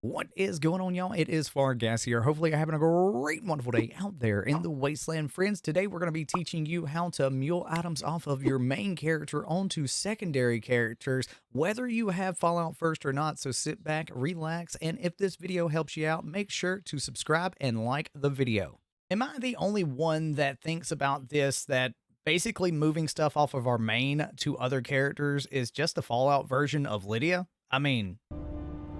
What is going on, y'all? It is Fargassier here. Hopefully, you're having a great, wonderful day out there in the wasteland. Friends, today we're going to be teaching you how to mule items off of your main character onto secondary characters, whether you have Fallout first or not. So sit back, relax, and if this video helps you out, make sure to subscribe and like the video. Am I the only one that thinks about this, that basically moving stuff off of our main to other characters is just a Fallout version of Lydia? I mean,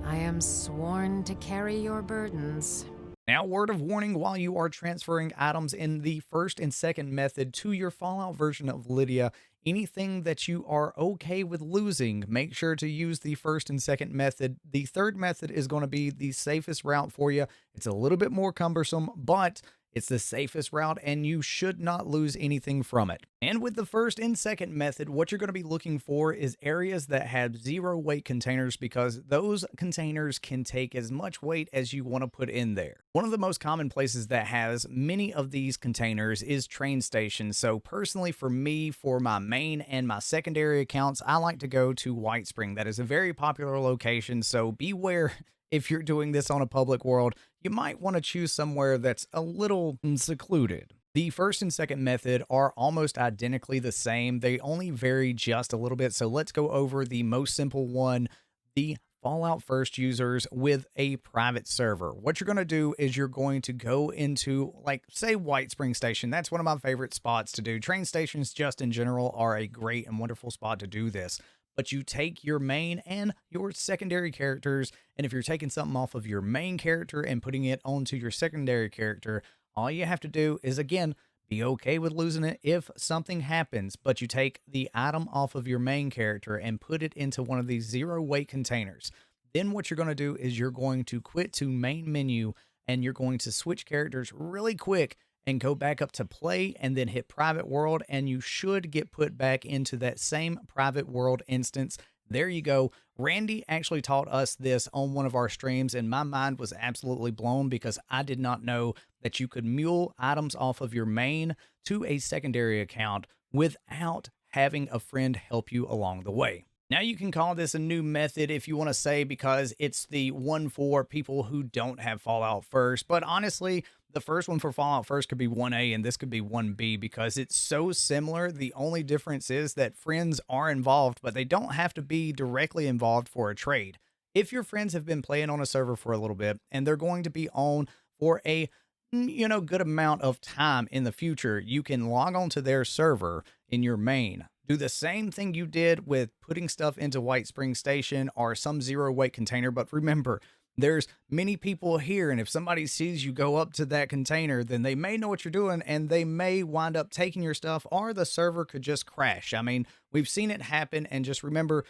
I am sworn to carry your burdens. now, word of warning, while you are transferring items in the first and second method to your Fallout version of Lydia, anything that you are okay with losing, make sure to use the first and second method. The third method is going to be the safest route for you. It's a little bit more cumbersome, but it's the safest route and you should not lose anything from it. And with the first and second method, what you're going to be looking for is areas that have zero weight containers, because those containers can take as much weight as you want to put in there. One of the most common places that has many of these containers is train stations. So personally for me, for my main and my secondary accounts, I like to go to White Spring. That is a very popular location. So beware, if you're doing this on a public world, you might want to choose somewhere that's a little secluded. The first and second method are almost identically the same. They only vary just a little bit. So let's go over the most simple one, the Fallout First users with a private server. What you're going to do is you're going to go into, like, say, White Spring Station. That's one of my favorite spots to do. Train stations just in general are a great and wonderful spot to do this. But you take your main and your secondary characters, and if you're taking something off of your main character and putting it onto your secondary character, all you have to do is, again, be okay with losing it if something happens, but you take the item off of your main character and put it into one of these zero weight containers. Then what you're going to do is you're going to quit to main menu and you're going to switch characters really quick and go back up to play and then hit private world, and you should get put back into that same private world instance. There you go. Randy actually taught us this on one of our streams, and my mind was absolutely blown because I did not know that you could mule items off of your main to a secondary account without having a friend help you along the way. Now you can call this a new method if you want to say, because it's the one for people who don't have Fallout First. But honestly, the first one for Fallout First could be 1A and this could be 1B because it's so similar. The only difference is that friends are involved, but they don't have to be directly involved for a trade. If your friends have been playing on a server for a little bit and they're going to be on for a good amount of time in the future, you can log on to their server in your main. Do the same thing you did with putting stuff into White Spring Station or some zero weight container. But remember, there's many people here, and if somebody sees you go up to that container, then they may know what you're doing and they may wind up taking your stuff, or the server could just crash. I mean, we've seen it happen, and just remember,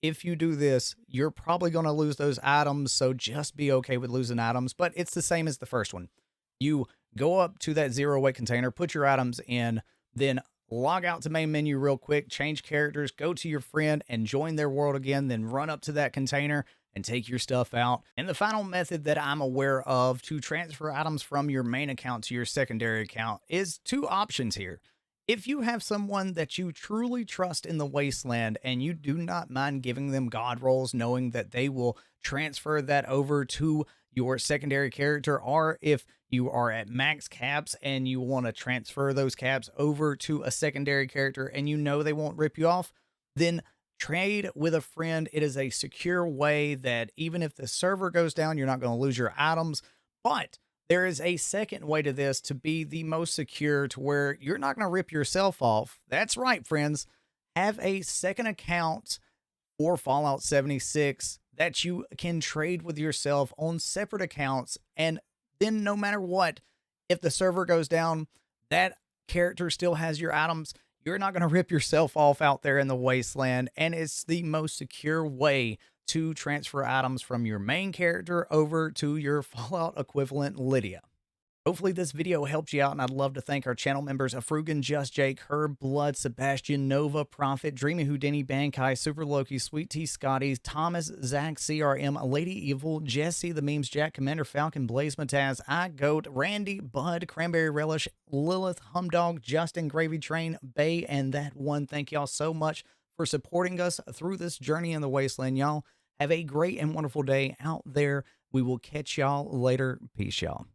if you do this, you're probably going to lose those items. So just be okay with losing items, but it's the same as the first one. You go up to that zero weight container, put your items in, then log out to main menu real quick, change characters, go to your friend and join their world again, then run up to that container and take your stuff out. And the final method that I'm aware of to transfer items from your main account to your secondary account is two options here. If you have someone that you truly trust in the wasteland and you do not mind giving them god rolls, knowing that they will transfer that over to your secondary character, or if you are at max caps and you want to transfer those caps over to a secondary character and you know they won't rip you off, then trade with a friend. It is a secure way that even if the server goes down, you're not going to lose your items. But there is a second way to this to be the most secure, to where you're not going to rip yourself off. That's right, friends. Have a second account for Fallout 76 that you can trade with yourself on separate accounts. And then no matter what, if the server goes down, that character still has your items. You're not going to rip yourself off out there in the wasteland. And it's the most secure way to transfer items from your main character over to your Fallout equivalent, Lydia. Hopefully this video helped you out, and I'd love to thank our channel members of Frugan, Just Jake, Herb, Blood, Sebastian, Nova, Prophet, Dreamy Houdini, Bankai, Super Loki, Sweet Tea Scotty, Thomas, Zach, CRM, Lady Evil, Jesse, The Memes, Jack, Commander Falcon, Blaze Mataz, I Goat, Randy, Bud, Cranberry Relish, Lilith, Humdog, Justin, Gravy Train, Bay, and That One. Thank y'all so much for supporting us through this journey in the wasteland, y'all. Have a great and wonderful day out there. We will catch y'all later. Peace, y'all.